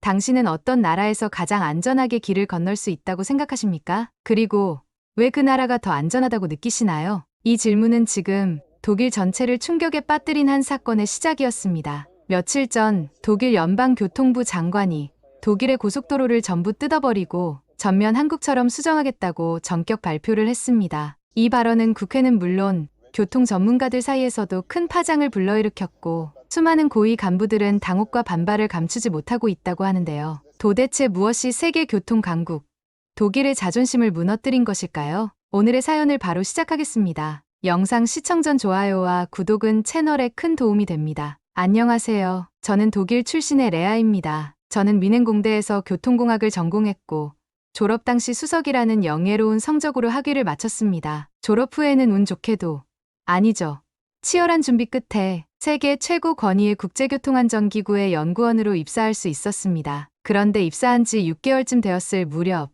당신은 어떤 나라에서 가장 안전하게 길을 건널 수 있다고 생각하십니까? 그리고 왜 그 나라가 더 안전하다고 느끼시나요? 이 질문은 지금 독일 전체를 충격에 빠뜨린 한 사건의 시작이었습니다. 며칠 전 독일 연방교통부 장관이 독일의 고속도로를 전부 뜯어버리고 전면 한국처럼 수정하겠다고 전격 발표를 했습니다. 이 발언은 국회는 물론 교통 전문가들 사이에서도 큰 파장을 불러일으켰고 수많은 고위 간부들은 당혹과 반발을 감추지 못하고 있다고 하는데요. 도대체 무엇이 세계 교통 강국, 독일의 자존심을 무너뜨린 것일까요? 오늘의 사연을 바로 시작하겠습니다. 영상 시청 전 좋아요와 구독은 채널에 큰 도움이 됩니다. 안녕하세요. 저는 독일 출신의 레아입니다. 저는 미넨공대에서 교통공학을 전공했고 졸업 당시 수석이라는 영예로운 성적으로 학위를 마쳤습니다. 졸업 후에는 운 좋게도 아니죠. 치열한 준비 끝에 세계 최고 권위의 국제교통안전기구의 연구원으로 입사할 수 있었습니다. 그런데 입사한 지 6개월쯤 되었을 무렵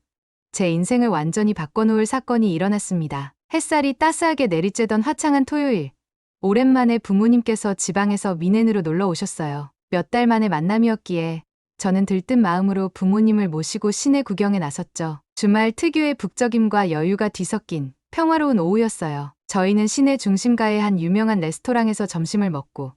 제 인생을 완전히 바꿔놓을 사건이 일어났습니다. 햇살이 따스하게 내리쬐던 화창한 토요일, 오랜만에 부모님께서 지방에서 미넨으로 놀러 오셨어요. 몇 달 만의 만남이었기에 저는 들뜬 마음으로 부모님을 모시고 시내 구경에 나섰죠. 주말 특유의 북적임과 여유가 뒤섞인 평화로운 오후였어요. 저희는 시내 중심가의 한 유명한 레스토랑에서 점심을 먹고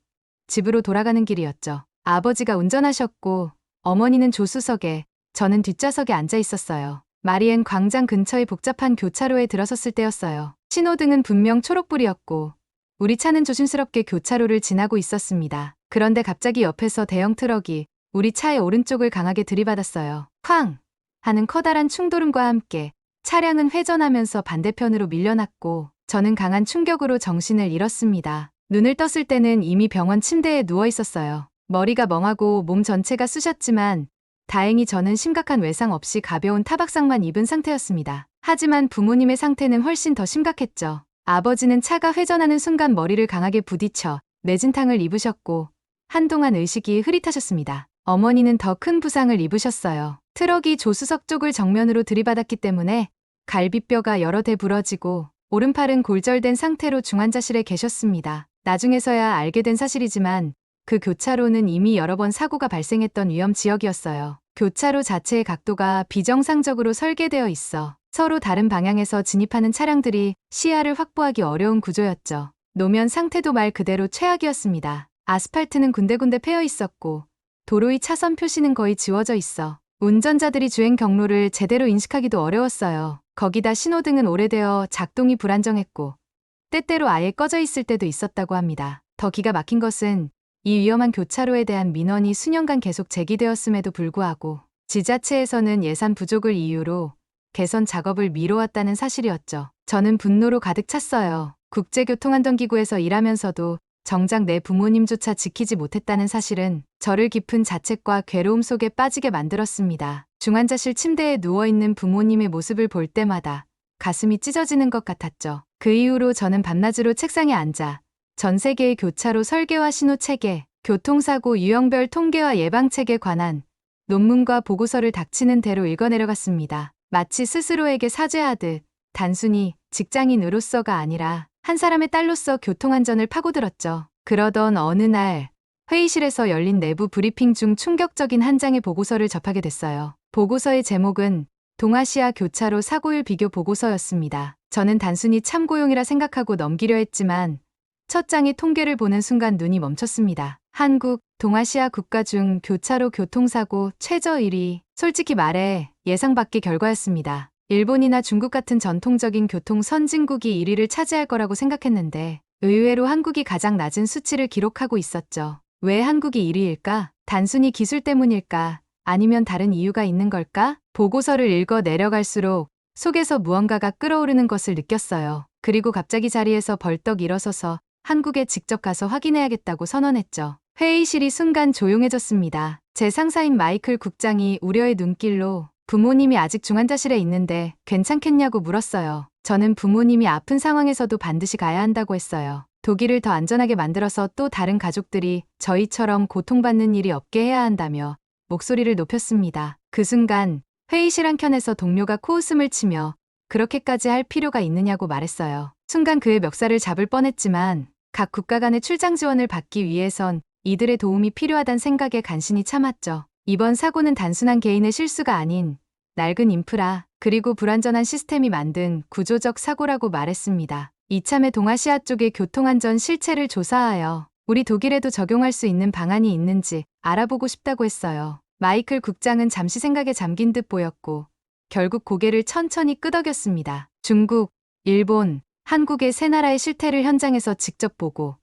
집으로 돌아가는 길이었죠. 아버지가 운전하셨고 어머니는 조수석에, 저는 뒷좌석에 앉아 있었어요. 마리엔 광장 근처의 복잡한 교차로에 들어섰을 때였어요. 신호등은 분명 초록불이었고 우리 차는 조심스럽게 교차로를 지나고 있었습니다. 그런데 갑자기 옆에서 대형 트럭이 우리 차의 오른쪽을 강하게 들이받았어요. 쾅! 하는 커다란 충돌음과 함께 차량은 회전하면서 반대편으로 밀려났고 저는 강한 충격으로 정신을 잃었습니다. 눈을 떴을 때는 이미 병원 침대에 누워 있었어요. 머리가 멍하고 몸 전체가 쑤셨지만 다행히 저는 심각한 외상 없이 가벼운 타박상만 입은 상태였습니다. 하지만 부모님의 상태는 훨씬 더 심각했죠. 아버지는 차가 회전하는 순간 머리를 강하게 부딪혀 뇌진탕을 입으셨고 한동안 의식이 흐릿하셨습니다. 어머니는 더 큰 부상을 입으셨어요. 트럭이 조수석 쪽을 정면으로 들이받았기 때문에 갈비뼈가 여러 대 부러지고 오른팔은 골절된 상태로 중환자실에 계셨습니다. 나중에서야 알게 된 사실이지만 그 교차로는 이미 여러 번 사고가 발생했던 위험 지역이었어요. 교차로 자체의 각도가 비정상적으로 설계되어 있어 서로 다른 방향에서 진입하는 차량들이 시야를 확보하기 어려운 구조였죠. 노면 상태도 말 그대로 최악이었습니다. 아스팔트는 군데군데 패여 있었고 도로의 차선 표시는 거의 지워져 있어 운전자들이 주행 경로를 제대로 인식하기도 어려웠어요. 거기다 신호등은 오래되어 작동이 불안정했고 때때로 아예 꺼져 있을 때도 있었다고 합니다. 더 기가 막힌 것은 이 위험한 교차로에 대한 민원이 수년간 계속 제기되었음에도 불구하고 지자체에서는 예산 부족을 이유로 개선 작업을 미뤄왔다는 사실이었죠. 저는 분노로 가득 찼어요. 국제교통안전기구에서 일하면서도 정작 내 부모님조차 지키지 못했다는 사실은 저를 깊은 자책과 괴로움 속에 빠지게 만들었습니다. 중환자실 침대에 누워있는 부모님의 모습을 볼 때마다 가슴이 찢어지는 것 같았죠. 그 이후로 저는 밤낮으로 책상에 앉아 전 세계의 교차로 설계와 신호체계, 교통사고 유형별 통계와 예방책에 관한 논문과 보고서를 닥치는 대로 읽어내려갔습니다. 마치 스스로에게 사죄하듯 단순히 직장인으로서가 아니라 한 사람의 딸로서 교통안전을 파고들었죠. 그러던 어느 날 회의실에서 열린 내부 브리핑 중 충격적인 한 장의 보고서를 접하게 됐어요. 보고서의 제목은 동아시아 교차로 사고율 비교 보고서였습니다. 저는 단순히 참고용이라 생각하고 넘기려 했지만 첫 장의 통계를 보는 순간 눈이 멈췄습니다. 한국, 동아시아 국가 중 교차로 교통사고 최저 1위. 솔직히 말해 예상 밖의 결과였습니다. 일본이나 중국 같은 전통적인 교통 선진국이 1위를 차지할 거라고 생각했는데 의외로 한국이 가장 낮은 수치를 기록하고 있었죠. 왜 한국이 1위일까? 단순히 기술 때문일까? 아니면 다른 이유가 있는 걸까? 보고서를 읽어 내려갈수록 속에서 무언가가 끓어오르는 것을 느꼈어요. 그리고 갑자기 자리에서 벌떡 일어서서 한국에 직접 가서 확인해야겠다고 선언했죠. 회의실이 순간 조용해졌습니다. 제 상사인 마이클 국장이 우려의 눈길로 부모님이 아직 중환자실에 있는데 괜찮겠냐고 물었어요. 저는 부모님이 아픈 상황에서도 반드시 가야 한다고 했어요. 독일을 더 안전하게 만들어서 또 다른 가족들이 저희처럼 고통받는 일이 없게 해야 한다며 목소리를 높였습니다. 그 순간 회의실 한켠에서 동료가 코웃음을 치며 그렇게까지 할 필요가 있느냐고 말했어요. 순간 그의 멱살을 잡을 뻔했지만 각 국가 간의 출장 지원을 받기 위해선 이들의 도움이 필요하단 생각에 간신히 참았죠. 이번 사고는 단순한 개인의 실수가 아닌 낡은 인프라 그리고 불완전한 시스템이 만든 구조적 사고라고 말했습니다. 이참에 동아시아 쪽의 교통안전 실체를 조사하여 우리 독일에도 적용할 수 있는 방안이 있는지 알아보고 싶다고 했어요. 마이클 국장은 잠시 생각에 잠긴 듯 보였고 결국 고개를 천천히 끄덕였습니다. 중국, 일본, 한국의 세 나라의 실태를 현장에서 직접 보고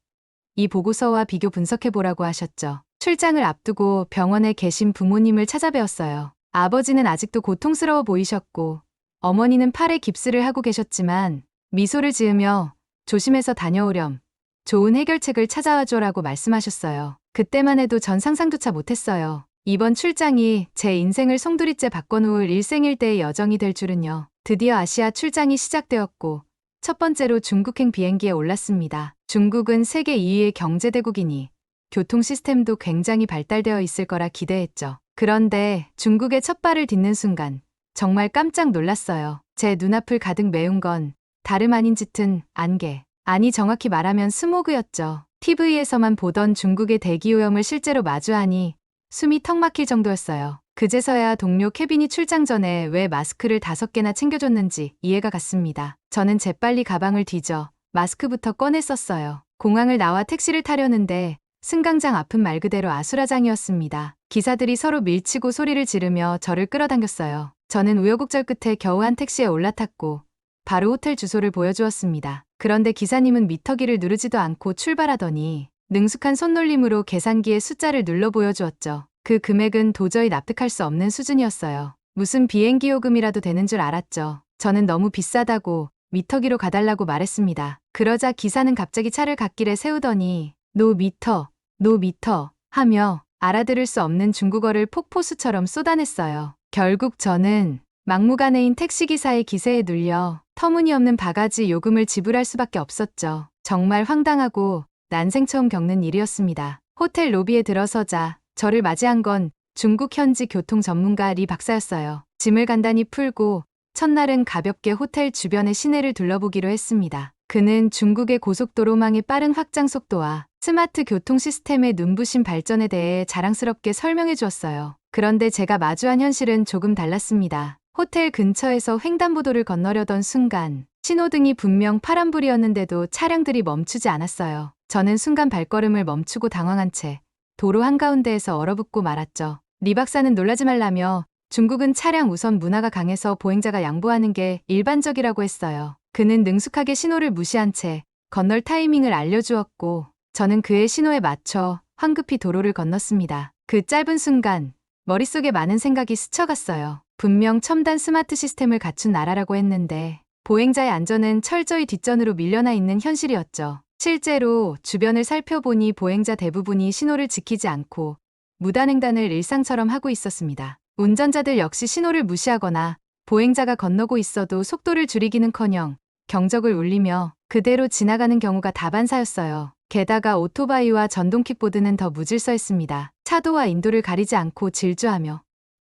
이 보고서와 비교 분석해보라고 하셨죠. 출장을 앞두고 병원에 계신 부모님을 찾아뵈었어요. 아버지는 아직도 고통스러워 보이셨고 어머니는 팔에 깁스를 하고 계셨지만 미소를 지으며 조심해서 다녀오렴. 좋은 해결책을 찾아와줘라고 말씀하셨어요. 그때만 해도 전 상상조차 못했어요. 이번 출장이 제 인생을 송두리째 바꿔놓을 일생일대의 여정이 될 줄은요. 드디어 아시아 출장이 시작되었고 첫 번째로 중국행 비행기에 올랐습니다. 중국은 세계 2위의 경제대국이니 교통 시스템도 굉장히 발달되어 있을 거라 기대했죠. 그런데 중국의 첫 발을 딛는 순간 정말 깜짝 놀랐어요. 제 눈앞을 가득 메운 건 다름 아닌 짙은 안개, 아니 정확히 말하면 스모그였죠. TV에서만 보던 중국의 대기오염을 실제로 마주하니 숨이 턱 막힐 정도였어요. 그제서야 동료 케빈이 출장 전에 왜 마스크를 5개나 챙겨줬는지 이해가 갔습니다. 저는 재빨리 가방을 뒤져 마스크부터 꺼내 썼어요. 공항을 나와 택시를 타려는데 승강장 앞은 말 그대로 아수라장이었습니다. 기사들이 서로 밀치고 소리를 지르며 저를 끌어당겼어요. 저는 우여곡절 끝에 겨우 한 택시에 올라탔고 바로 호텔 주소를 보여주었습니다. 그런데 기사님은 미터기를 누르지도 않고 출발하더니 능숙한 손놀림으로 계산기에 숫자를 눌러 보여주었죠. 그 금액은 도저히 납득할 수 없는 수준이었어요. 무슨 비행기 요금이라도 되는 줄 알았죠. 저는 너무 비싸다고 미터기로 가달라고 말했습니다. 그러자 기사는 갑자기 차를 갓길에 세우더니 노 미터 하며 알아들을 수 없는 중국어를 폭포수처럼 쏟아냈어요. 결국 저는 막무가내인 택시기사의 기세에 눌려 터무니없는 바가지 요금을 지불할 수밖에 없었죠. 정말 황당하고 난생 처음 겪는 일이었습니다. 호텔 로비에 들어서자 저를 맞이한 건 중국 현지 교통 전문가 리 박사였어요. 짐을 간단히 풀고 첫날은 가볍게 호텔 주변의 시내를 둘러보기로 했습니다. 그는 중국의 고속도로망의 빠른 확장 속도와 스마트 교통 시스템의 눈부신 발전에 대해 자랑스럽게 설명해 주었어요. 그런데 제가 마주한 현실은 조금 달랐습니다. 호텔 근처에서 횡단보도를 건너려던 순간 신호등이 분명 파란불이었는데도 차량들이 멈추지 않았어요. 저는 순간 발걸음을 멈추고 당황한 채 도로 한가운데에서 얼어붙고 말았죠. 리 박사는 놀라지 말라며 중국은 차량 우선 문화가 강해서 보행자가 양보하는 게 일반적이라고 했어요. 그는 능숙하게 신호를 무시한 채 건널 타이밍을 알려주었고 저는 그의 신호에 맞춰 황급히 도로를 건넜습니다. 그 짧은 순간 머릿속에 많은 생각이 스쳐갔어요. 분명 첨단 스마트 시스템을 갖춘 나라라고 했는데 보행자의 안전은 철저히 뒷전으로 밀려나 있는 현실이었죠. 실제로 주변을 살펴보니 보행자 대부분이 신호를 지키지 않고 무단횡단을 일상처럼 하고 있었습니다. 운전자들 역시 신호를 무시하거나 보행자가 건너고 있어도 속도를 줄이기는커녕 경적을 울리며 그대로 지나가는 경우가 다반사였어요. 게다가 오토바이와 전동 킥보드는 더 무질서했습니다. 차도와 인도를 가리지 않고 질주하며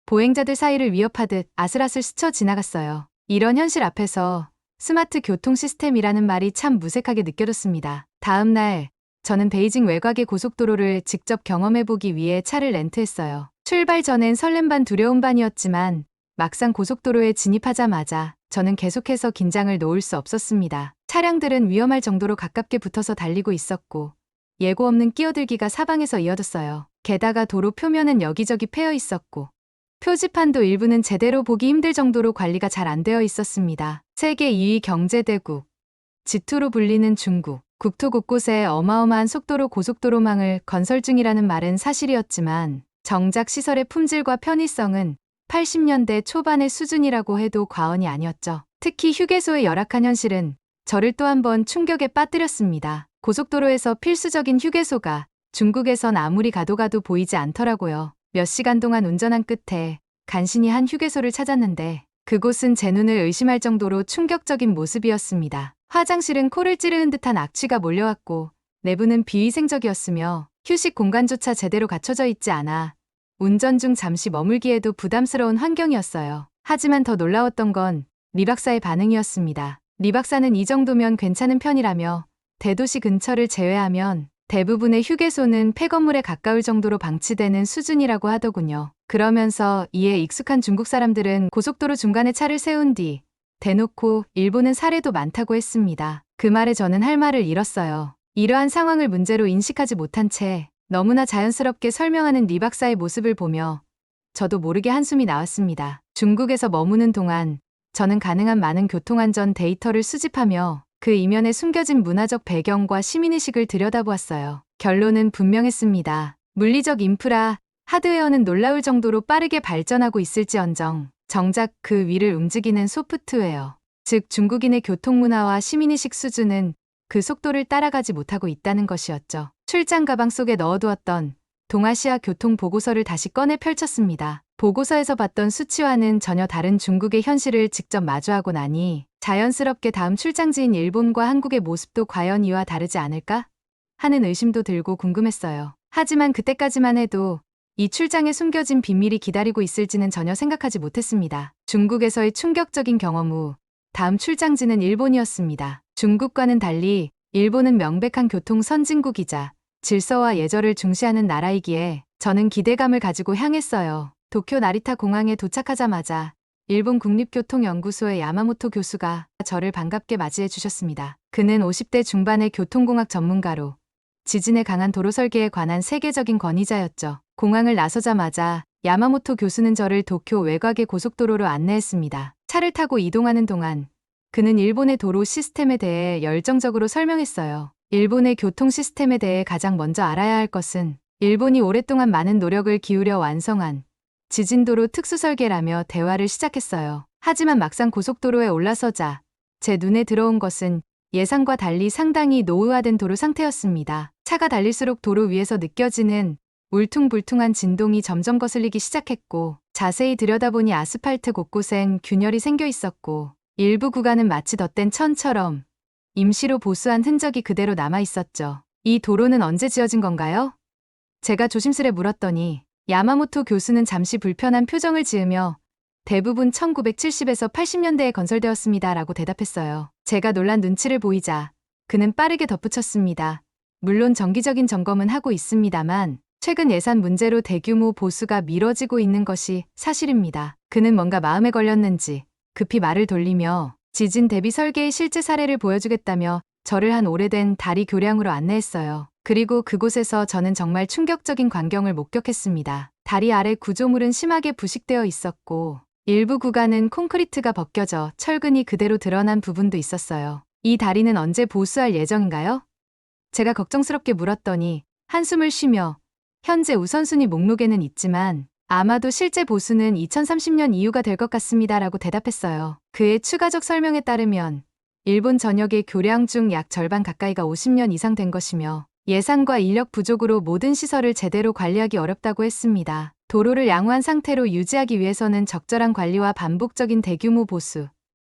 보행자들 사이를 위협하듯 아슬아슬 스쳐 지나갔어요. 이런 현실 앞에서 스마트 교통 시스템이라는 말이 참 무색하게 느껴졌습니다. 다음 날 저는 베이징 외곽의 고속도로를 직접 경험해보기 위해 차를 렌트했어요. 출발 전엔 설렘 반 두려움 반이었지만 막상 고속도로에 진입하자마자 저는 계속해서 긴장을 놓을 수 없었습니다. 차량들은 위험할 정도로 가깝게 붙어서 달리고 있었고 예고 없는 끼어들기가 사방에서 이어졌어요. 게다가 도로 표면은 여기저기 패여 있었고 표지판도 일부는 제대로 보기 힘들 정도로 관리가 잘 안 되어 있었습니다. 세계 2위 경제대국, G2로 불리는 중국, 국토 곳곳에 어마어마한 속도로 고속도로망을 건설 중이라는 말은 사실이었지만 정작 시설의 품질과 편의성은 80년대 초반의 수준이라고 해도 과언이 아니었죠. 특히 휴게소의 열악한 현실은 저를 또 한 번 충격에 빠뜨렸습니다. 고속도로에서 필수적인 휴게소가 중국에선 아무리 가도 보이지 않더라고요. 몇 시간 동안 운전한 끝에 간신히 한 휴게소를 찾았는데 그곳은 제 눈을 의심할 정도로 충격적인 모습이었습니다. 화장실은 코를 찌르는 듯한 악취가 몰려왔고 내부는 비위생적이었으며 휴식 공간조차 제대로 갖춰져 있지 않아 운전 중 잠시 머물기에도 부담스러운 환경이었어요. 하지만 더 놀라웠던 건 리 박사의 반응이었습니다. 리 박사는 이 정도면 괜찮은 편이라며 대도시 근처를 제외하면 대부분의 휴게소는 폐건물에 가까울 정도로 방치되는 수준이라고 하더군요. 그러면서 이에 익숙한 중국 사람들은 고속도로 중간에 차를 세운 뒤 대놓고 일본은 사례도 많다고 했습니다. 그 말에 저는 할 말을 잃었어요. 이러한 상황을 문제로 인식하지 못한 채 너무나 자연스럽게 설명하는 리 박사의 모습을 보며 저도 모르게 한숨이 나왔습니다. 중국에서 머무는 동안 저는 가능한 많은 교통안전 데이터를 수집하며 그 이면에 숨겨진 문화적 배경과 시민의식을 들여다보았어요. 결론은 분명했습니다. 물리적 인프라, 하드웨어는 놀라울 정도로 빠르게 발전하고 있을지언정 정작 그 위를 움직이는 소프트웨어, 즉 중국인의 교통문화와 시민의식 수준은 그 속도를 따라가지 못하고 있다는 것이었죠. 출장 가방 속에 넣어두었던 동아시아 교통 보고서를 다시 꺼내 펼쳤습니다. 보고서에서 봤던 수치와는 전혀 다른 중국의 현실을 직접 마주하고 나니 자연스럽게 다음 출장지인 일본과 한국의 모습도 과연 이와 다르지 않을까? 하는 의심도 들고 궁금했어요. 하지만 그때까지만 해도 이 출장에 숨겨진 비밀이 기다리고 있을지는 전혀 생각하지 못했습니다. 중국에서의 충격적인 경험 후 다음 출장지는 일본이었습니다. 중국과는 달리 일본은 명백한 교통 선진국이자 질서와 예절을 중시하는 나라이기에 저는 기대감을 가지고 향했어요. 도쿄 나리타 공항에 도착하자마자 일본 국립교통연구소의 야마모토 교수가 저를 반갑게 맞이해 주셨습니다. 그는 50대 중반의 교통공학 전문가로 지진에 강한 도로 설계에 관한 세계적인 권위자였죠. 공항을 나서자마자 야마모토 교수는 저를 도쿄 외곽의 고속도로로 안내했습니다. 차를 타고 이동하는 동안 그는 일본의 도로 시스템에 대해 열정적으로 설명했어요. 일본의 교통 시스템에 대해 가장 먼저 알아야 할 것은 일본이 오랫동안 많은 노력을 기울여 완성한 지진도로 특수설계라며 대화를 시작했어요. 하지만 막상 고속도로에 올라서자 제 눈에 들어온 것은 예상과 달리 상당히 노후화된 도로 상태였습니다. 차가 달릴수록 도로 위에서 느껴지는 울퉁불퉁한 진동이 점점 거슬리기 시작했고 자세히 들여다보니 아스팔트 곳곳엔 균열이 생겨 있었고 일부 구간은 마치 덧댄 천처럼 임시로 보수한 흔적이 그대로 남아 있었죠. 이 도로는 언제 지어진 건가요? 제가 조심스레 물었더니 야마모토 교수는 잠시 불편한 표정을 지으며 대부분 1970에서 80년대에 건설되었습니다 라고 대답했어요. 제가 놀란 눈치를 보이자 그는 빠르게 덧붙였습니다. 물론 정기적인 점검은 하고 있습니다만 최근 예산 문제로 대규모 보수가 미뤄지고 있는 것이 사실입니다. 그는 뭔가 마음에 걸렸는지 급히 말을 돌리며 지진 대비 설계의 실제 사례를 보여주겠다며 저를 한 오래된 다리 교량으로 안내했어요. 그리고 그곳에서 저는 정말 충격적인 광경을 목격했습니다. 다리 아래 구조물은 심하게 부식되어 있었고 일부 구간은 콘크리트가 벗겨져 철근이 그대로 드러난 부분도 있었어요. 이 다리는 언제 보수할 예정인가요? 제가 걱정스럽게 물었더니 한숨을 쉬며 현재 우선순위 목록에는 있지만 아마도 실제 보수는 2030년 이후가 될 것 같습니다 라고 대답했어요. 그의 추가적 설명에 따르면 일본 전역의 교량 중 약 절반 가까이가 50년 이상 된 것이며 예산과 인력 부족으로 모든 시설을 제대로 관리하기 어렵다고 했습니다. 도로를 양호한 상태로 유지하기 위해서는 적절한 관리와 반복적인 대규모 보수,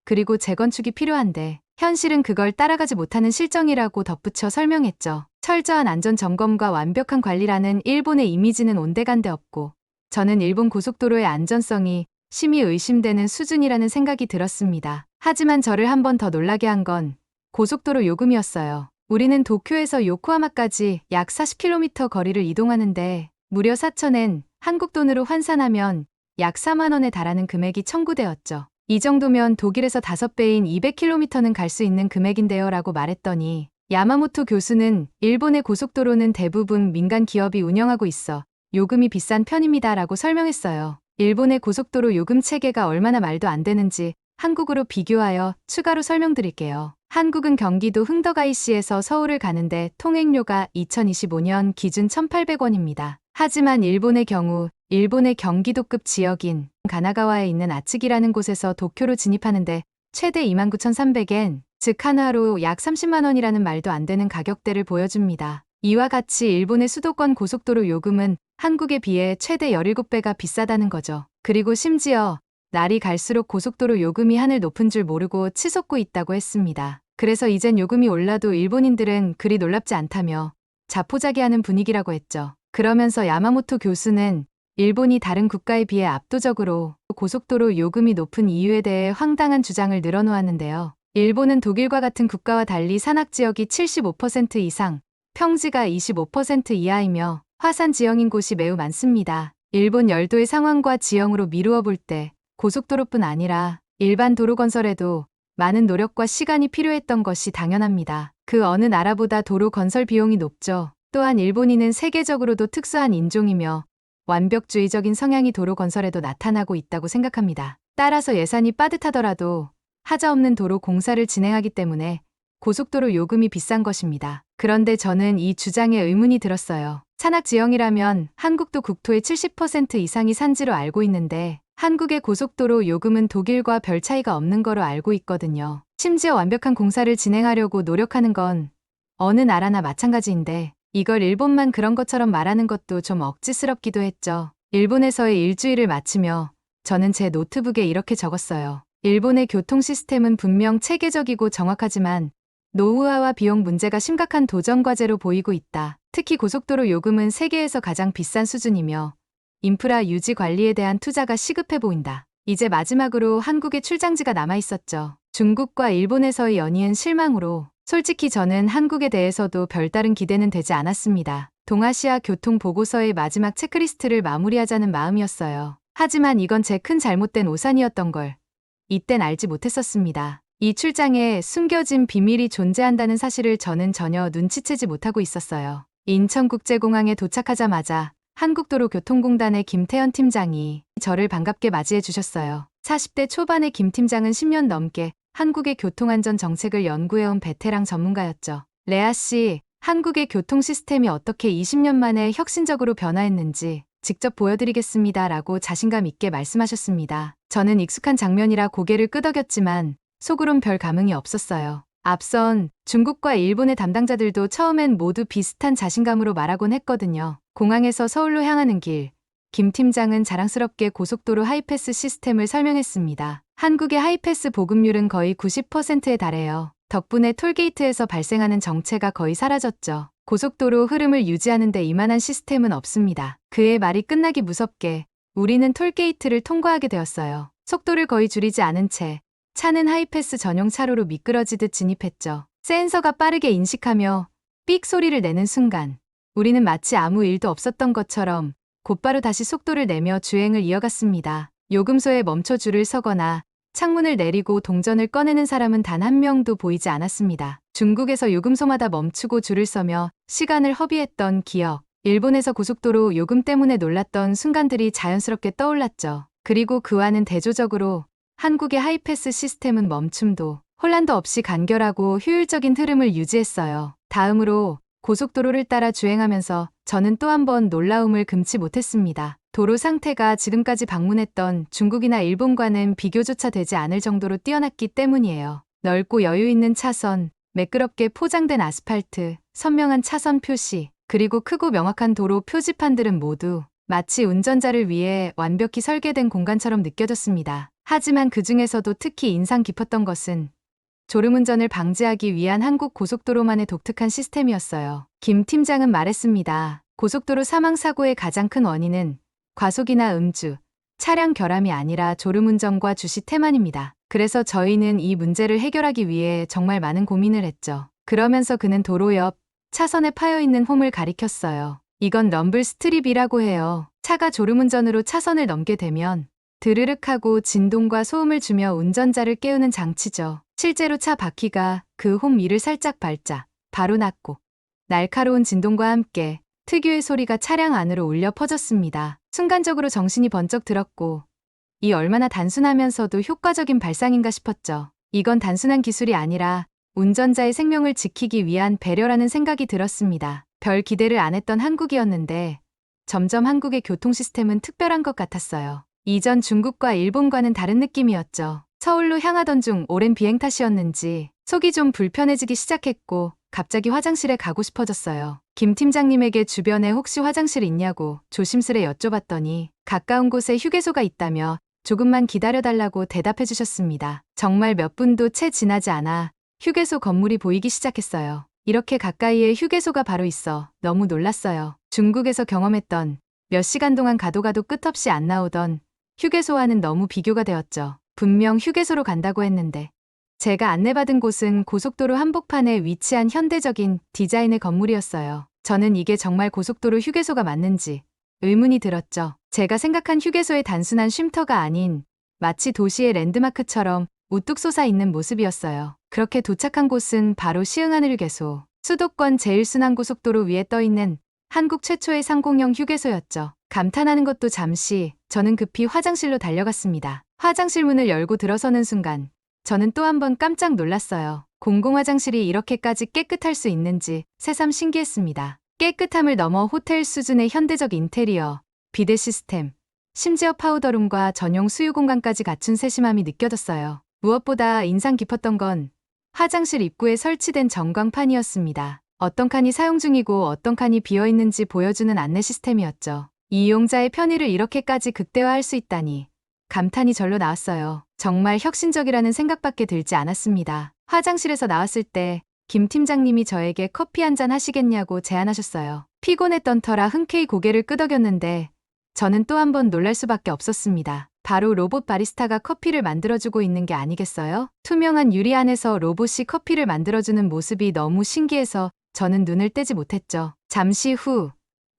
그리고 재건축이 필요한데 현실은 그걸 따라가지 못하는 실정이라고 덧붙여 설명했죠. 철저한 안전점검과 완벽한 관리라는 일본의 이미지는 온데간데 없고 저는 일본 고속도로의 안전성이 심히 의심되는 수준이라는 생각이 들었습니다. 하지만 저를 한 번 더 놀라게 한 건 고속도로 요금이었어요. 우리는 도쿄에서 요코하마까지 약 40km 거리를 이동하는데 무려 4,000엔, 한국 돈으로 환산하면 약 4만 원에 달하는 금액이 청구되었죠. 이 정도면 독일에서 5배인 200km는 갈 수 있는 금액인데요 라고 말했더니 야마모토 교수는 일본의 고속도로는 대부분 민간 기업이 운영하고 있어 요금이 비싼 편입니다 라고 설명했어요. 일본의 고속도로 요금 체계가 얼마나 말도 안 되는지 한국으로 비교하여 추가로 설명드릴게요. 한국은 경기도 흥덕아이시에서 서울을 가는데 통행료가 2025년 기준 1,800원입니다. 하지만 일본의 경우 일본의 경기도급 지역인 가나가와에 있는 아츠기라는 곳에서 도쿄로 진입하는데 최대 29,300엔, 즉 한화로 약 30만 원이라는 말도 안 되는 가격대를 보여줍니다. 이와 같이 일본의 수도권 고속도로 요금은 한국에 비해 최대 17배가 비싸다는 거죠. 그리고 심지어 날이 갈수록 고속도로 요금이 하늘 높은 줄 모르고 치솟고 있다고 했습니다. 그래서 이젠 요금이 올라도 일본인들은 그리 놀랍지 않다며 자포자기하는 분위기라고 했죠. 그러면서 야마모토 교수는 일본이 다른 국가에 비해 압도적으로 고속도로 요금이 높은 이유에 대해 황당한 주장을 늘어놓았는데요. 일본은 독일과 같은 국가와 달리 산악지역이 75% 이상, 평지가 25% 이하이며 화산 지형인 곳이 매우 많습니다. 일본 열도의 상황과 지형으로 미루어 볼 때 고속도로뿐 아니라 일반 도로 건설에도 많은 노력과 시간이 필요했던 것이 당연합니다. 그 어느 나라보다 도로 건설 비용이 높죠. 또한 일본인은 세계적으로도 특수한 인종이며 완벽주의적인 성향이 도로 건설에도 나타나고 있다고 생각합니다. 따라서 예산이 빠듯하더라도 하자없는 도로 공사를 진행하기 때문에 고속도로 요금이 비싼 것입니다. 그런데 저는 이 주장에 의문이 들었어요. 산악 지형이라면 한국도 국토의 70% 이상이 산지로 알고 있는데 한국의 고속도로 요금은 독일과 별 차이가 없는 거로 알고 있거든요. 심지어 완벽한 공사를 진행하려고 노력하는 건 어느 나라나 마찬가지인데 이걸 일본만 그런 것처럼 말하는 것도 좀 억지스럽기도 했죠. 일본에서의 일주일을 마치며 저는 제 노트북에 이렇게 적었어요. 일본의 교통 시스템은 분명 체계적이고 정확하지만 노후화와 비용 문제가 심각한 도전 과제로 보이고 있다. 특히 고속도로 요금은 세계에서 가장 비싼 수준이며 인프라 유지 관리에 대한 투자가 시급해 보인다. 이제 마지막으로 한국의 출장지가 남아 있었죠. 중국과 일본에서의 연이은 실망으로 솔직히 저는 한국에 대해서도 별다른 기대는 되지 않았습니다. 동아시아 교통 보고서의 마지막 체크리스트를 마무리하자는 마음이었어요. 하지만 이건 제 큰 잘못된 오산이었던 걸 이땐 알지 못했었습니다. 이 출장에 숨겨진 비밀이 존재한다는 사실을 저는 전혀 눈치채지 못하고 있었어요. 인천국제공항에 도착하자마자 한국도로교통공단의 김태현 팀장이 저를 반갑게 맞이해 주셨어요. 40대 초반의 김 팀장은 10년 넘게 한국의 교통안전 정책을 연구해온 베테랑 전문가였죠. 레아 씨, 한국의 교통 시스템이 어떻게 20년 만에 혁신적으로 변화했는지 직접 보여드리겠습니다. 라고 자신감 있게 말씀하셨습니다. 저는 익숙한 장면이라 고개를 끄덕였지만 속으론 별 감흥이 없었어요. 앞선 중국과 일본의 담당자들도 처음엔 모두 비슷한 자신감으로 말하곤 했거든요. 공항에서 서울로 향하는 길, 김 팀장은 자랑스럽게 고속도로 하이패스 시스템을 설명했습니다. 한국의 하이패스 보급률은 거의 90%에 달해요. 덕분에 톨게이트에서 발생하는 정체가 거의 사라졌죠. 고속도로 흐름을 유지하는 데 이만한 시스템은 없습니다. 그의 말이 끝나기 무섭게 우리는 톨게이트를 통과하게 되었어요. 속도를 거의 줄이지 않은 채 차는 하이패스 전용 차로로 미끄러지듯 진입했죠. 센서가 빠르게 인식하며 삑 소리를 내는 순간 우리는 마치 아무 일도 없었던 것처럼 곧바로 다시 속도를 내며 주행을 이어갔습니다. 요금소에 멈춰 줄을 서거나 창문을 내리고 동전을 꺼내는 사람은 단 한 명도 보이지 않았습니다. 중국에서 요금소마다 멈추고 줄을 서며 시간을 허비했던 기억, 일본에서 고속도로 요금 때문에 놀랐던 순간들이 자연스럽게 떠올랐죠. 그리고 그와는 대조적으로 한국의 하이패스 시스템은 멈춤도 혼란도 없이 간결하고 효율적인 흐름을 유지했어요. 다음으로 고속도로를 따라 주행하면서 저는 또 한 번 놀라움을 금치 못했습니다. 도로 상태가 지금까지 방문했던 중국이나 일본과는 비교조차 되지 않을 정도로 뛰어났기 때문이에요. 넓고 여유 있는 차선, 매끄럽게 포장된 아스팔트, 선명한 차선 표시, 그리고 크고 명확한 도로 표지판들은 모두 마치 운전자를 위해 완벽히 설계된 공간처럼 느껴졌습니다. 하지만 그 중에서도 특히 인상 깊었던 것은 졸음운전을 방지하기 위한 한국 고속도로만의 독특한 시스템이었어요. 김 팀장은 말했습니다. 고속도로 사망사고의 가장 큰 원인은 과속이나 음주, 차량 결함이 아니라 졸음운전과 주시 태만입니다. 그래서 저희는 이 문제를 해결하기 위해 정말 많은 고민을 했죠. 그러면서 그는 도로 옆 차선에 파여있는 홈을 가리켰어요. 이건 럼블 스트립이라고 해요. 차가 졸음운전으로 차선을 넘게 되면 드르륵 하고 진동과 소음을 주며 운전자를 깨우는 장치죠. 실제로 차 바퀴가 그 홈 위를 살짝 밟자 바로 났고 날카로운 진동과 함께 특유의 소리가 차량 안으로 울려 퍼졌습니다. 순간적으로 정신이 번쩍 들었고 이 얼마나 단순하면서도 효과적인 발상인가 싶었죠. 이건 단순한 기술이 아니라 운전자의 생명을 지키기 위한 배려라는 생각이 들었습니다. 별 기대를 안 했던 한국이었는데 점점 한국의 교통 시스템은 특별한 것 같았어요. 이전 중국과 일본과는 다른 느낌이었죠. 서울로 향하던 중 오랜 비행 탓이었는지 속이 좀 불편해지기 시작했고 갑자기 화장실에 가고 싶어졌어요. 김 팀장님에게 주변에 혹시 화장실 있냐고 조심스레 여쭤봤더니 가까운 곳에 휴게소가 있다며 조금만 기다려달라고 대답해 주셨습니다. 정말 몇 분도 채 지나지 않아 휴게소 건물이 보이기 시작했어요. 이렇게 가까이에 휴게소가 바로 있어 너무 놀랐어요. 중국에서 경험했던 몇 시간 동안 가도 끝없이 안 나오던 휴게소와는 너무 비교가 되었죠. 분명 휴게소로 간다고 했는데 제가 안내받은 곳은 고속도로 한복판에 위치한 현대적인 디자인의 건물이었어요. 저는 이게 정말 고속도로 휴게소가 맞는지 의문이 들었죠. 제가 생각한 휴게소의 단순한 쉼터가 아닌 마치 도시의 랜드마크처럼 우뚝 솟아 있는 모습이었어요. 그렇게 도착한 곳은 바로 시흥하늘휴게소. 수도권 제1순환고속도로 위에 떠있는 한국 최초의 상공형 휴게소였죠. 감탄하는 것도 잠시, 저는 급히 화장실로 달려갔습니다. 화장실 문을 열고 들어서는 순간 저는 또 한 번 깜짝 놀랐어요. 공공화장실이 이렇게까지 깨끗할 수 있는지 새삼 신기했습니다. 깨끗함을 넘어 호텔 수준의 현대적 인테리어, 비데 시스템, 심지어 파우더룸과 전용 수유 공간까지 갖춘 세심함이 느껴졌어요. 무엇보다 인상 깊었던 건 화장실 입구에 설치된 전광판이었습니다. 어떤 칸이 사용 중이고 어떤 칸이 비어있는지 보여주는 안내 시스템이었죠. 이용자의 편의를 이렇게까지 극대화할 수 있다니 감탄이 절로 나왔어요. 정말 혁신적이라는 생각밖에 들지 않았습니다. 화장실에서 나왔을 때 김 팀장님이 저에게 커피 한잔 하시겠냐고 제안하셨어요. 피곤했던 터라 흔쾌히 고개를 끄덕였는데 저는 또 한 번 놀랄 수밖에 없었습니다. 바로 로봇 바리스타가 커피를 만들어주고 있는 게 아니겠어요? 투명한 유리 안에서 로봇이 커피를 만들어주는 모습이 너무 신기해서 저는 눈을 떼지 못했죠. 잠시 후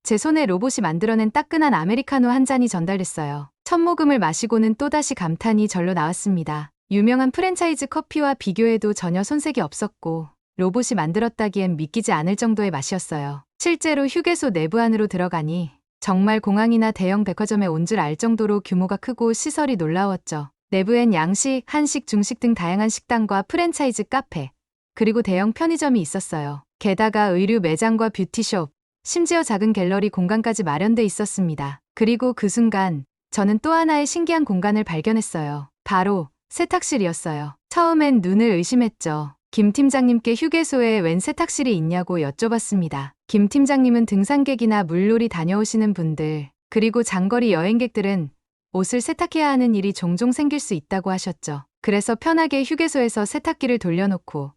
제 손에 로봇이 만들어낸 따끈한 아메리카노 한 잔이 전달됐어요. 첫 모금을 마시고는 또다시 감탄이 절로 나왔습니다. 유명한 프랜차이즈 커피와 비교해도 전혀 손색이 없었고 로봇이 만들었다기엔 믿기지 않을 정도의 맛이었어요. 실제로 휴게소 내부 안으로 들어가니 정말 공항이나 대형 백화점에 온 줄 알 정도로 규모가 크고 시설이 놀라웠죠. 내부엔 양식, 한식, 중식 등 다양한 식당과 프랜차이즈 카페, 그리고 대형 편의점이 있었어요. 게다가 의류 매장과 뷰티숍, 심지어 작은 갤러리 공간까지 마련돼 있었습니다. 그리고 그 순간 저는 또 하나의 신기한 공간을 발견했어요. 바로 세탁실이었어요. 처음엔 눈을 의심했죠. 김 팀장님께 휴게소에 웬 세탁실이 있냐고 여쭤봤습니다. 김 팀장님은 등산객이나 물놀이 다녀오시는 분들, 그리고 장거리 여행객들은 옷을 세탁해야 하는 일이 종종 생길 수 있다고 하셨죠. 그래서 편하게 휴게소에서 세탁기를 돌려놓고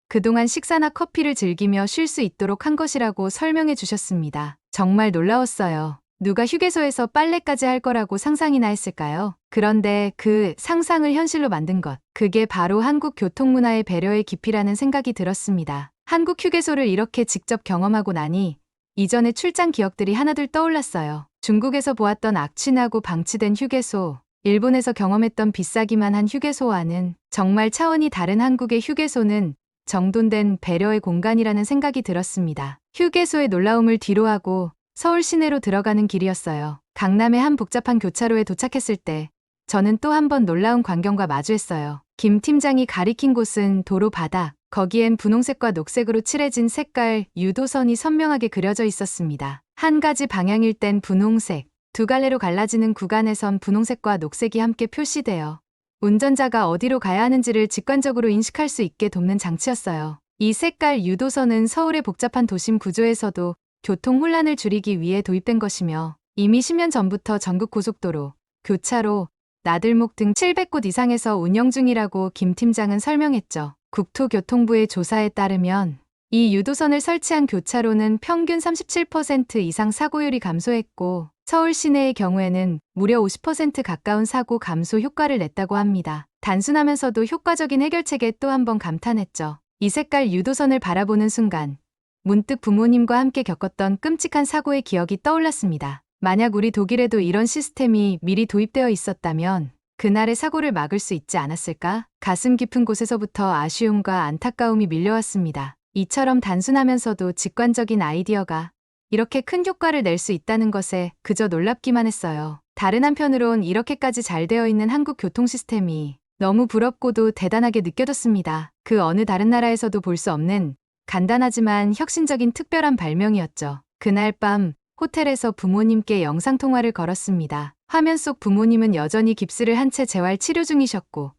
그동안 식사나 커피를 즐기며 쉴 수 있도록 한 것이라고 설명해 주셨습니다. 정말 놀라웠어요. 누가 휴게소에서 빨래까지 할 거라고 상상이나 했을까요? 그런데 그 상상을 현실로 만든 것, 그게 바로 한국 교통문화의 배려의 깊이라는 생각이 들었습니다. 한국 휴게소를 이렇게 직접 경험하고 나니 이전의 출장 기억들이 하나둘 떠올랐어요. 중국에서 보았던 악취나고 방치된 휴게소, 일본에서 경험했던 비싸기만 한 휴게소와는 정말 차원이 다른 한국의 휴게소는 정돈된 배려의 공간이라는 생각이 들었습니다. 휴게소의 놀라움을 뒤로하고 서울 시내로 들어가는 길이었어요. 강남의 한 복잡한 교차로에 도착했을 때 저는 또 한 번 놀라운 광경과 마주했어요. 김 팀장이 가리킨 곳은 도로 바닥, 거기엔 분홍색과 녹색으로 칠해진 색깔 유도선이 선명하게 그려져 있었습니다. 한 가지 방향일 땐 분홍색, 두 갈래로 갈라지는 구간에선 분홍색과 녹색이 함께 표시되어 운전자가 어디로 가야 하는지를 직관적으로 인식할 수 있게 돕는 장치였어요. 이 색깔 유도선은 서울의 복잡한 도심 구조에서도 교통 혼란을 줄이기 위해 도입된 것이며 이미 10년 전부터 전국 고속도로, 교차로, 나들목 등 700곳 이상에서 운영 중이라고 김 팀장은 설명했죠. 국토교통부의 조사에 따르면 이 유도선을 설치한 교차로는 평균 37% 이상 사고율이 감소했고 서울 시내의 경우에는 무려 50% 가까운 사고 감소 효과를 냈다고 합니다. 단순하면서도 효과적인 해결책에 또 한 번 감탄했죠. 이 색깔 유도선을 바라보는 순간 문득 부모님과 함께 겪었던 끔찍한 사고의 기억이 떠올랐습니다. 만약 우리 독일에도 이런 시스템이 미리 도입되어 있었다면 그날의 사고를 막을 수 있지 않았을까? 가슴 깊은 곳에서부터 아쉬움과 안타까움이 밀려왔습니다. 이처럼 단순하면서도 직관적인 아이디어가 이렇게 큰 효과를 낼 수 있다는 것에 그저 놀랍기만 했어요. 다른 한편으론 이렇게까지 잘 되어 있는 한국 교통 시스템이 너무 부럽고도 대단하게 느껴졌습니다. 그 어느 다른 나라에서도 볼 수 없는 간단하지만 혁신적인 특별한 발명이었죠. 그날 밤 호텔에서 부모님께 영상통화를 걸었습니다. 화면 속 부모님은 여전히 깁스를 한 채 재활 치료 중이셨고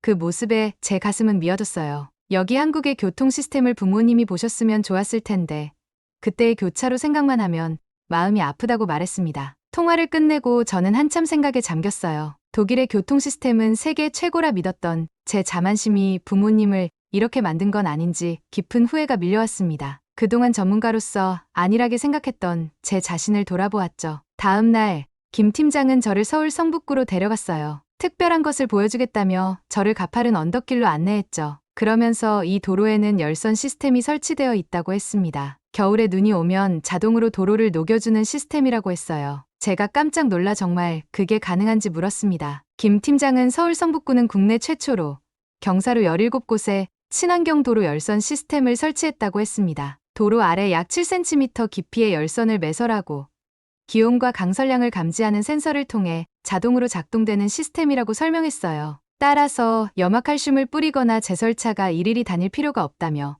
그 모습에 제 가슴은 미어졌어요. 여기 한국의 교통 시스템을 부모님이 보셨으면 좋았을 텐데 그때의 교차로 생각만 하면 마음이 아프다고 말했습니다. 통화를 끝내고 저는 한참 생각에 잠겼어요. 독일의 교통 시스템은 세계 최고라 믿었던 제 자만심이 부모님을 이렇게 만든 건 아닌지 깊은 후회가 밀려왔습니다. 그동안 전문가로서 안일하게 생각했던 제 자신을 돌아보았죠. 다음 날 김 팀장은 저를 서울 성북구로 데려갔어요. 특별한 것을 보여주겠다며 저를 가파른 언덕길로 안내했죠. 그러면서 이 도로에는 열선 시스템이 설치되어 있다고 했습니다. 겨울에 눈이 오면 자동으로 도로를 녹여주는 시스템이라고 했어요. 제가 깜짝 놀라 정말 그게 가능한지 물었습니다. 김 팀장은 서울 성북구는 국내 최초로 경사로 17곳에 친환경 도로 열선 시스템을 설치했다고 했습니다. 도로 아래 약 7cm 깊이의 열선을 매설하고 기온과 강설량을 감지하는 센서를 통해 자동으로 작동되는 시스템이라고 설명했어요. 따라서 염화칼슘을 뿌리거나 제설차가 일일이 다닐 필요가 없다며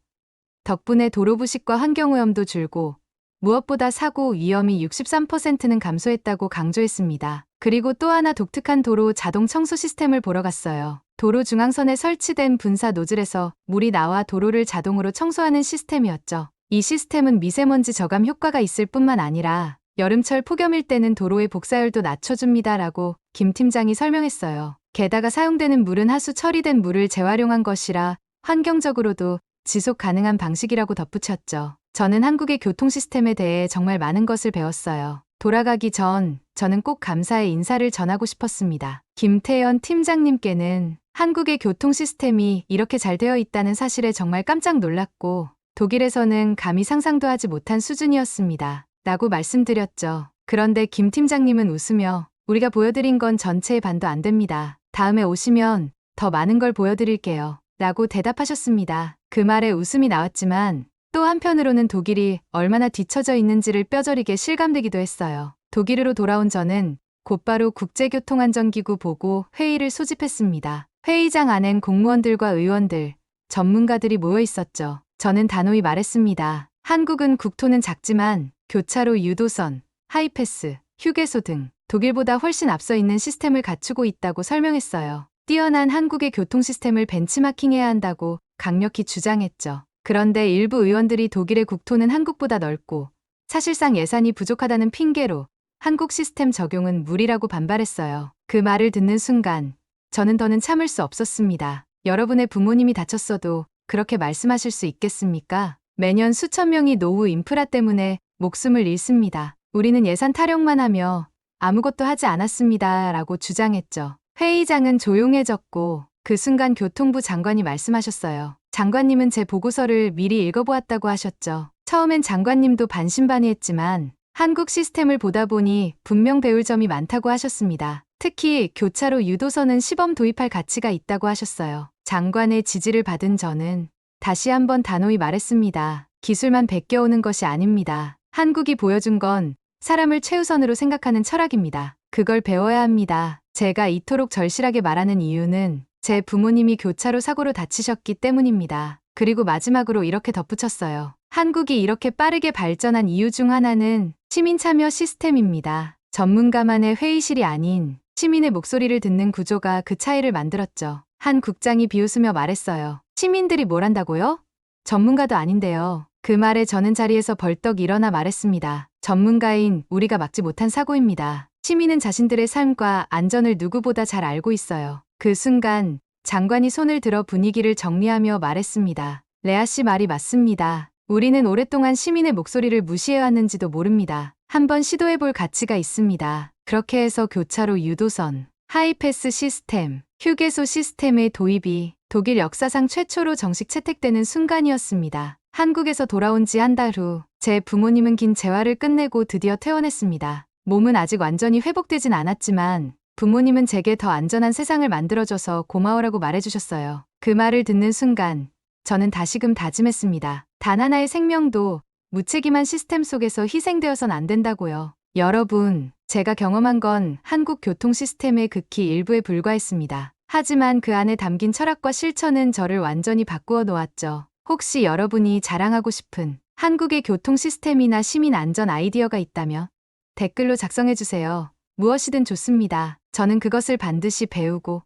덕분에 도로 부식과 환경오염도 줄고 무엇보다 사고 위험이 63%는 감소했다고 강조했습니다. 그리고 또 하나 독특한 도로 자동 청소 시스템을 보러 갔어요. 도로 중앙선에 설치된 분사 노즐에서 물이 나와 도로를 자동으로 청소하는 시스템이었죠. 이 시스템은 미세먼지 저감 효과가 있을 뿐만 아니라 여름철 폭염일 때는 도로의 복사율도 낮춰줍니다라고 김 팀장이 설명했어요. 게다가 사용되는 물은 하수 처리된 물을 재활용한 것이라 환경적으로도 지속 가능한 방식이라고 덧붙였죠. 저는 한국의 교통 시스템에 대해 정말 많은 것을 배웠어요. 돌아가기 전 저는 꼭 감사의 인사를 전하고 싶었습니다. 김태현 팀장님께는 한국의 교통 시스템이 이렇게 잘 되어 있다는 사실에 정말 깜짝 놀랐고 독일에서는 감히 상상도 하지 못한 수준이었습니다. 라고 말씀드렸죠. 그런데 김 팀장님은 웃으며 우리가 보여드린 건 전체의 반도 안 됩니다. 다음에 오시면 더 많은 걸 보여드릴게요. 라고 대답하셨습니다. 그 말에 웃음이 나왔지만 또 한편으로는 독일이 얼마나 뒤처져 있는지를 뼈저리게 실감되기도 했어요. 독일으로 돌아온 저는 곧바로 국제교통안전기구 보고 회의를 소집했습니다. 회의장 안엔 공무원들과 의원들, 전문가들이 모여 있었죠. 저는 단호히 말했습니다. 한국은 국토는 작지만 교차로 유도선, 하이패스, 휴게소 등 독일보다 훨씬 앞서 있는 시스템을 갖추고 있다고 설명했어요. 뛰어난 한국의 교통 시스템을 벤치마킹해야 한다고 강력히 주장했죠. 그런데 일부 의원들이 독일의 국토는 한국보다 넓고 사실상 예산이 부족하다는 핑계로 한국 시스템 적용은 무리라고 반발했어요. 그 말을 듣는 순간 저는 더는 참을 수 없었습니다. 여러분의 부모님이 다쳤어도 그렇게 말씀하실 수 있겠습니까? 매년 수천 명이 노후 인프라 때문에 목숨을 잃습니다. 우리는 예산 타령만 하며 아무것도 하지 않았습니다. 라고 주장했죠. 회의장은 조용해졌고 그 순간 교통부 장관이 말씀하셨어요. 장관님은 제 보고서를 미리 읽어보았다고 하셨죠. 처음엔 장관님도 반신반의했지만 한국 시스템을 보다 보니 분명 배울 점이 많다고 하셨습니다. 특히 교차로 유도선은 시범 도입할 가치가 있다고 하셨어요. 장관의 지지를 받은 저는 다시 한번 단호히 말했습니다. 기술만 베껴오는 것이 아닙니다. 한국이 보여준 건 사람을 최우선으로 생각하는 철학입니다. 그걸 배워야 합니다. 제가 이토록 절실하게 말하는 이유는 제 부모님이 교차로 사고로 다치셨기 때문입니다. 그리고 마지막으로 이렇게 덧붙였어요. 한국이 이렇게 빠르게 발전한 이유 중 하나는 시민 참여 시스템입니다. 전문가만의 회의실이 아닌 시민의 목소리를 듣는 구조가 그 차이를 만들었죠. 한 국장이 비웃으며 말했어요. 시민들이 뭘 한다고요? 전문가도 아닌데요. 그 말에 저는 자리에서 벌떡 일어나 말했습니다. 전문가인 우리가 막지 못한 사고입니다. 시민은 자신들의 삶과 안전을 누구보다 잘 알고 있어요. 그 순간 장관이 손을 들어 분위기를 정리하며 말했습니다. 레아 씨 말이 맞습니다. 우리는 오랫동안 시민의 목소리를 무시해왔는지도 모릅니다. 한번 시도해볼 가치가 있습니다. 그렇게 해서 교차로 유도선, 하이패스 시스템, 휴게소 시스템의 도입이 독일 역사상 최초로 정식 채택되는 순간이었습니다. 한국에서 돌아온 지 한 달 후 제 부모님은 긴 재활을 끝내고 드디어 퇴원했습니다. 몸은 아직 완전히 회복되진 않았지만 부모님은 제게 더 안전한 세상을 만들어줘서 고마워라고 말해주셨어요. 그 말을 듣는 순간 저는 다시금 다짐했습니다. 단 하나의 생명도 무책임한 시스템 속에서 희생되어선 안 된다고요. 여러분, 제가 경험한 건 한국 교통 시스템의 극히 일부에 불과했습니다. 하지만 그 안에 담긴 철학과 실천은 저를 완전히 바꾸어 놓았죠. 혹시 여러분이 자랑하고 싶은 한국의 교통 시스템이나 시민 안전 아이디어가 있다면 댓글로 작성해주세요. 무엇이든 좋습니다. 저는 그것을 반드시 배우고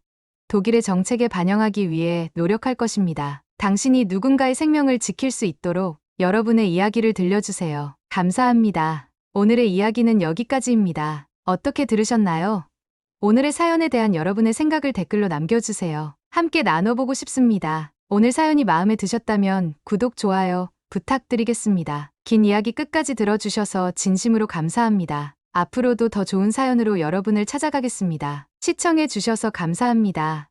독일의 정책에 반영하기 위해 노력할 것입니다. 당신이 누군가의 생명을 지킬 수 있도록 여러분의 이야기를 들려주세요. 감사합니다. 오늘의 이야기는 여기까지입니다. 어떻게 들으셨나요? 오늘의 사연에 대한 여러분의 생각을 댓글로 남겨주세요. 함께 나눠보고 싶습니다. 오늘 사연이 마음에 드셨다면 구독, 좋아요 부탁드리겠습니다. 긴 이야기 끝까지 들어주셔서 진심으로 감사합니다. 앞으로도 더 좋은 사연으로 여러분을 찾아가겠습니다. 시청해 주셔서 감사합니다.